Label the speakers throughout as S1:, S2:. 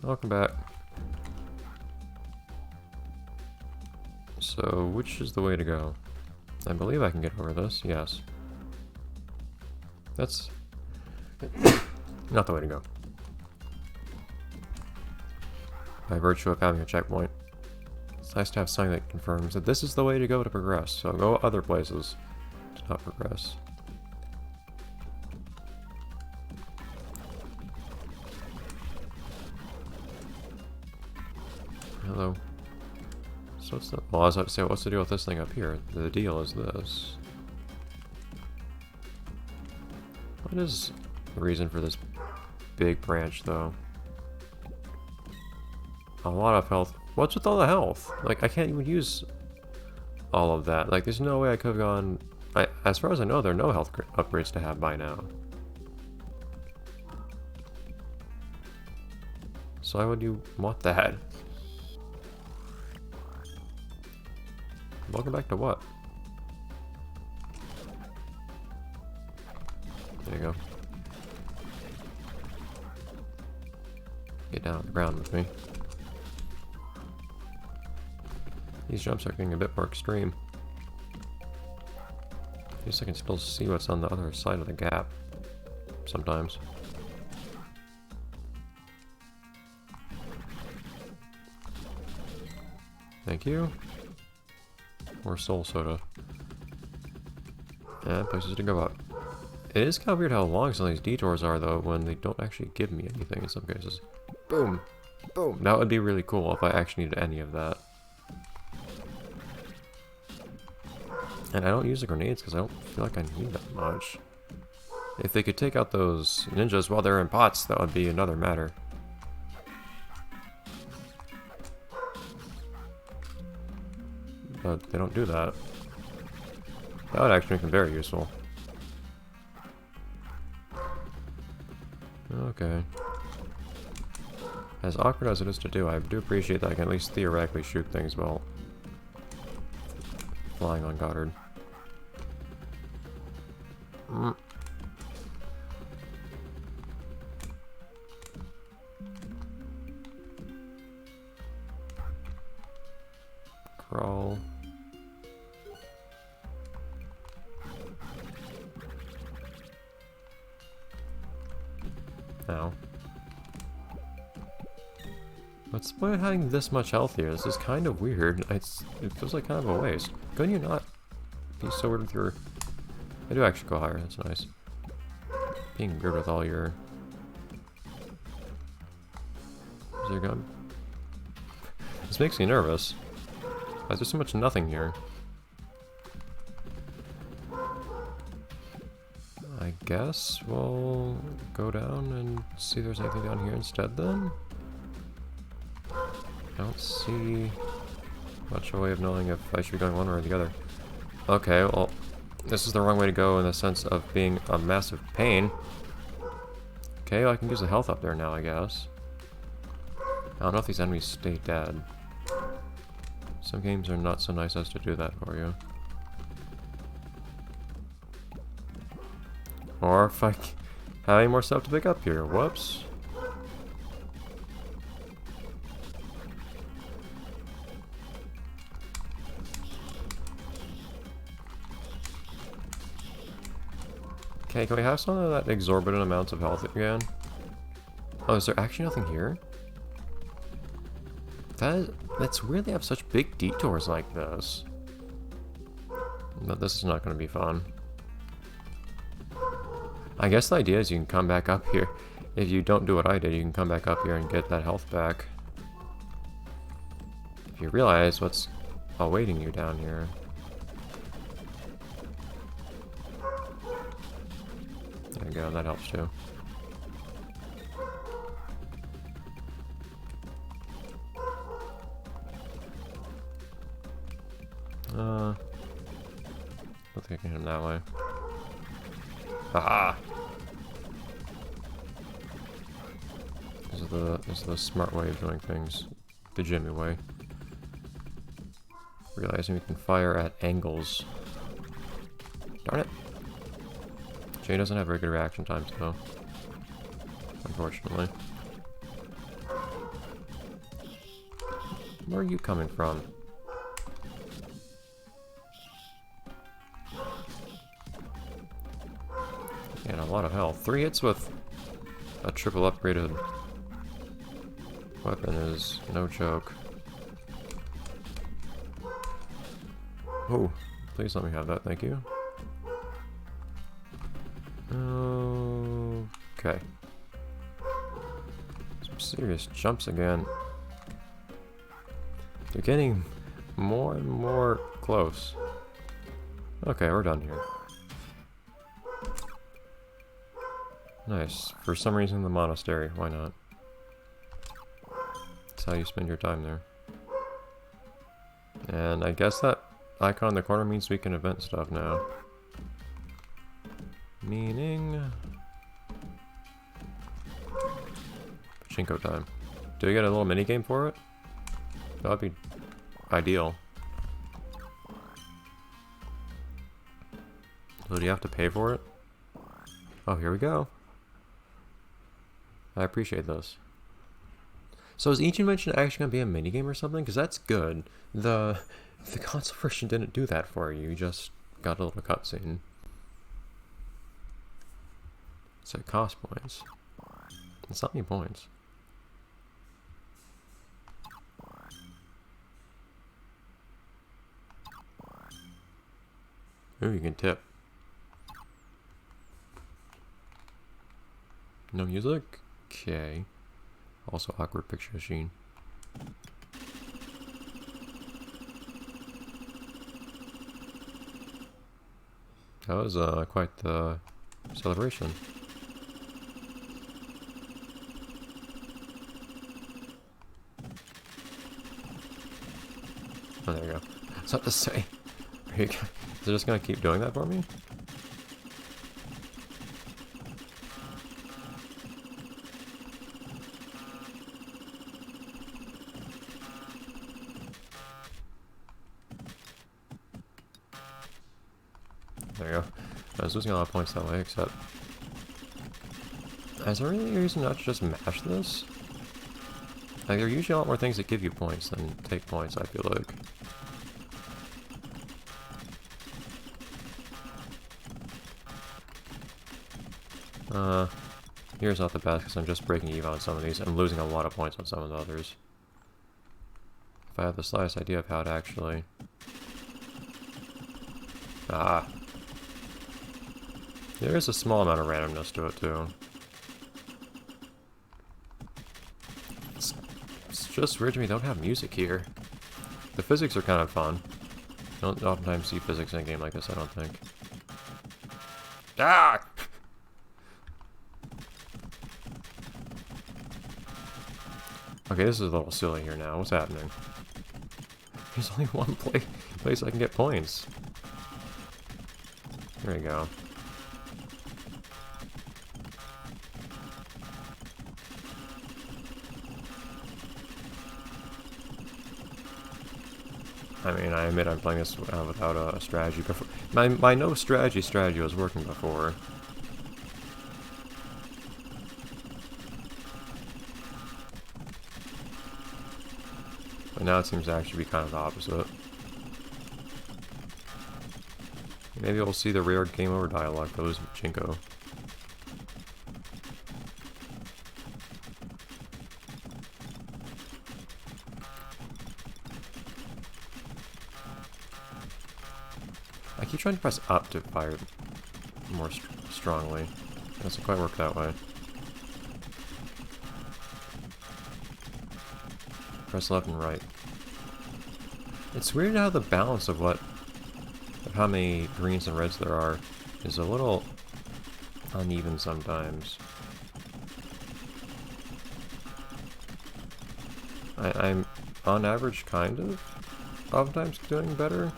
S1: Welcome back. So, which is the way to go? I believe I can get over this, yes. That's not the way to go. By virtue of having a checkpoint. It's nice to have something that confirms that this is the way to go to progress, so go other places to not progress. Hello. So what's the... Well, I was about to say, what's the deal with this thing up here? The deal is this. What is the reason for this big branch, though? A lot of health. What's with all the health? Like, I can't even use all of that. Like, there's no way I could have gone... as far as I know, there are no health upgrades to have by now. So why would you want that? Welcome back to what? There you go. Get down on the ground with me. These jumps are getting a bit more extreme. At least I can still see what's on the other side of the gap. Sometimes. Thank you. More soul soda. Yeah, places to go up. It is kind of weird how long some of these detours are, though, when they don't actually give me anything in some cases. Boom! Boom! That would be really cool if I actually needed any of that. And I don't use the grenades because I don't feel like I need that much. If they could take out those ninjas while they're in pots, that would be another matter. But they don't do that. That would actually make them very useful. Okay. As awkward as it is to do, I do appreciate that I can at least theoretically shoot things while flying on Goddard. Crawl. Ow. What's the point of having this much health here? This is kind of weird. It feels like kind of a waste. Couldn't you not be so weird with your... I do actually go higher, that's nice. Being weird with all your... Is there a gun? This makes me nervous. Why is there so much nothing here? I guess we'll go down and see if there's anything down here instead then. I don't see much of a way of knowing if I should be going one or the other. Okay, well, this is the wrong way to go in the sense of being a massive pain. Okay, well, I can use the health up there now, I guess. I don't know if these enemies stay dead. Some games are not so nice as to do that for you. Or if I have any more stuff to pick up here. Whoops. Okay, can we have some of that exorbitant amounts of health again? Oh, is there actually nothing here? That's weird they have such big detours like this. But this is not going to be fun. I guess the idea is you can come back up here. If you don't do what I did, you can come back up here and get that health back. If you realize what's awaiting you down here. There you go, that helps too. I don't think I can hit him that way. Ah! This is the smart way of doing things. The Jimmy way. Realizing we can fire at angles. Darn it. Jay doesn't have very good reaction times though. Unfortunately. Where are you coming from? And a lot of health. 3 hits with a triple upgraded weapon is no joke. Oh, please let me have that, thank you. Okay. Some serious jumps again. They're getting more and more close. Okay, we're done here. Nice. For some reason, the monastery. Why not? That's how you spend your time there. And I guess that icon in the corner means we can event stuff now. Meaning... pachinko time. Do we get a little mini game for it? That would be ideal. So do you have to pay for it? Oh, here we go. I appreciate this. So is each invention actually going to be a minigame or something? Because that's good. The console version didn't do that for you. You just got a little cutscene. So it costs points. It's not many points. Ooh, you can tip. No music? Okay. Also awkward picture machine. That was quite the celebration. Oh, there you go. It's not to say. Is it just gonna keep doing that for me? There you go. I was losing a lot of points that way, except... Is there really a reason not to just mash this? Like, there are usually a lot more things that give you points than take points, I feel like. Here's not the best because I'm just breaking even on some of these. I'm losing a lot of points on some of the others. If I have the slightest idea of how to actually... Ah. There is a small amount of randomness to it, too. It's just weird to me, don't have music here. The physics are kind of fun. You don't oftentimes see physics in a game like this, I don't think. Ah! Okay, this is a little silly here now. What's happening? There's only one place I can get points. There you go. I mean, I admit I'm playing this without a strategy before. My no strategy was working before. But now it seems to actually be kind of the opposite. Maybe we'll see the rare game over dialogue for losing pachinko. I keep trying to press up to fire more strongly. It doesn't quite work that way. Press left and right. It's weird how the balance of how many greens and reds there are is a little uneven sometimes. I'm on average kind of oftentimes doing better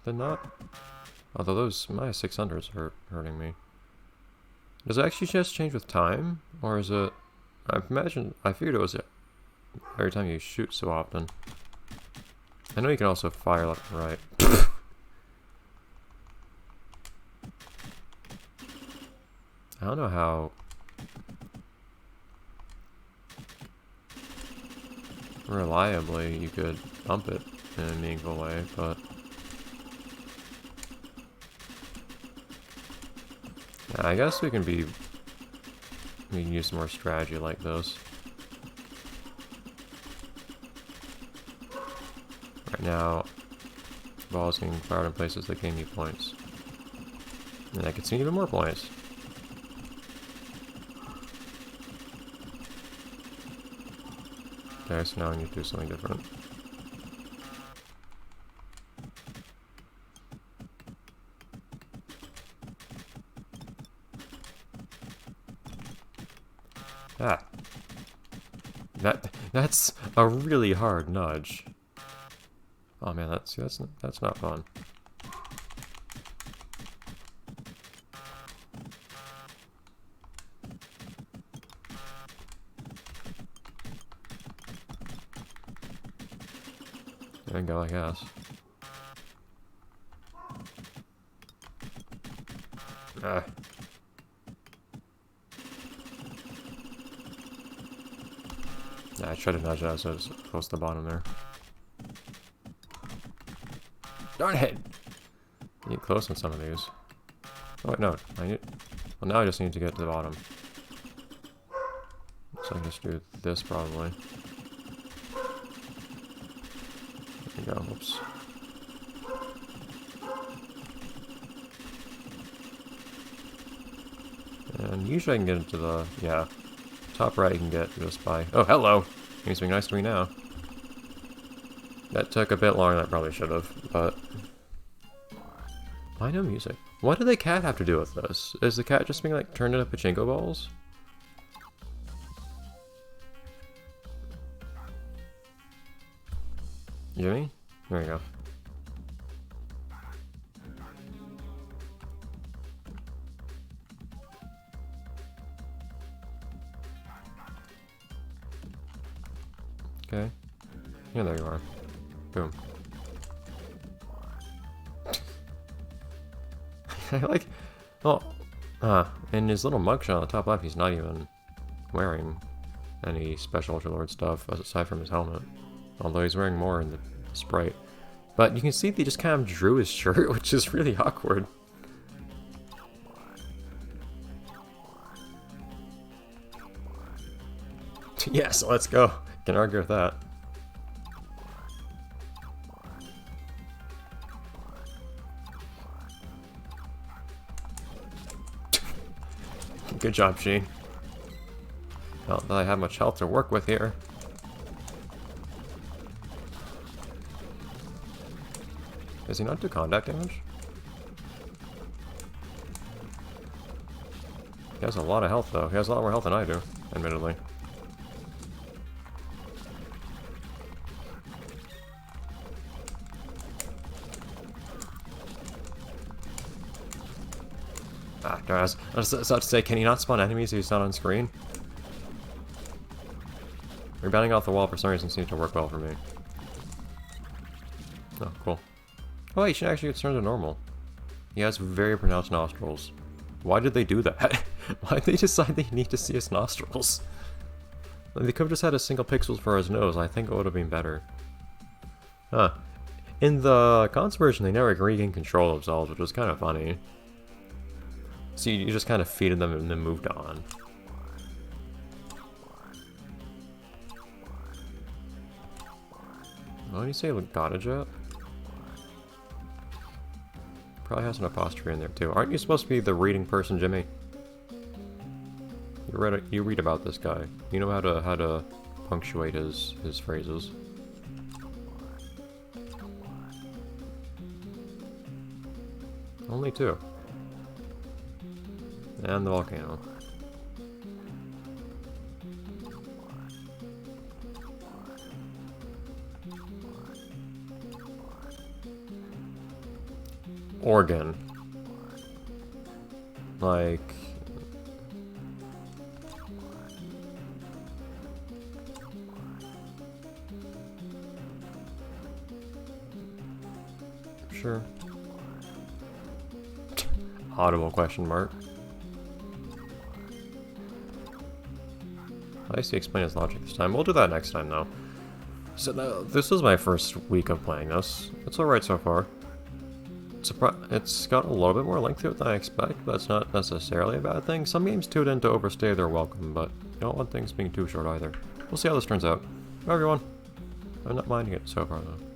S1: than not. Although those my 600s are hurting me. Does it actually just change with time? Or is it... I figured it was every time you shoot so often. I know you can also fire left and right. I don't know how... reliably you could bump it in a meaningful way, but yeah, I guess we can use some more strategy like this. Right now, balls getting fired in places that gain me points. And I could see even more points. Okay, so now I need to do something different. Ah. That's a really hard nudge. Oh man, that's not fun. There we go, I guess. Ah. Yeah, I tried to nudge it so it's close to the bottom there. Darn it! I need close on some of these. Oh wait, no. Well, now I just need to get to the bottom. So I can just do this probably. There we go. Whoops. And usually I can get into the, yeah, top right you can get just by, oh hello! He's being nice to me now. That took a bit longer than I probably should have, but... Why no music? What did the cat have to do with this? Is the cat just being like turned into pachinko balls? Jimmy? There you go. Okay. Yeah, there you are. Boom. I like... Oh, in his little mugshot on the top left, he's not even wearing any special Ultralord stuff aside from his helmet. Although he's wearing more in the sprite. But you can see they just kind of drew his shirt, which is really awkward. Yes, let's go. Can't argue with that. Good job, Sheen. Not that I have much health to work with here. Does he not do contact damage? He has a lot of health, though. He has a lot more health than I do, admittedly. Ah, darn, I was about to say, can he not spawn enemies if he's not on screen? Rebounding off the wall for some reason seems to work well for me. Oh, cool. Oh, he should actually get turned to normal. He has very pronounced nostrils. Why did they do that? Why did they decide they need to see his nostrils? Like, they could have just had a single pixels for his nose. I think it would have been better. Huh. In the cons version, they never regained control of themselves, which was kind of funny. So you just kind of feeded them and then moved on. Why do you say Gottajet? Probably has an apostrophe in there too. Aren't you supposed to be the reading person, Jimmy? You read about this guy. You know how to punctuate his phrases. Only two. And the volcano. Organ. Like... Sure. Audible question mark. At least he explained his logic this time. We'll do that next time, though. So now, this is my first week of playing this. It's alright so far. It's got a little bit more length to it than I expect, but it's not necessarily a bad thing. Some games too tend to overstay their welcome, but you don't want things being too short either. We'll see how this turns out. Bye everyone. I'm not minding it so far though.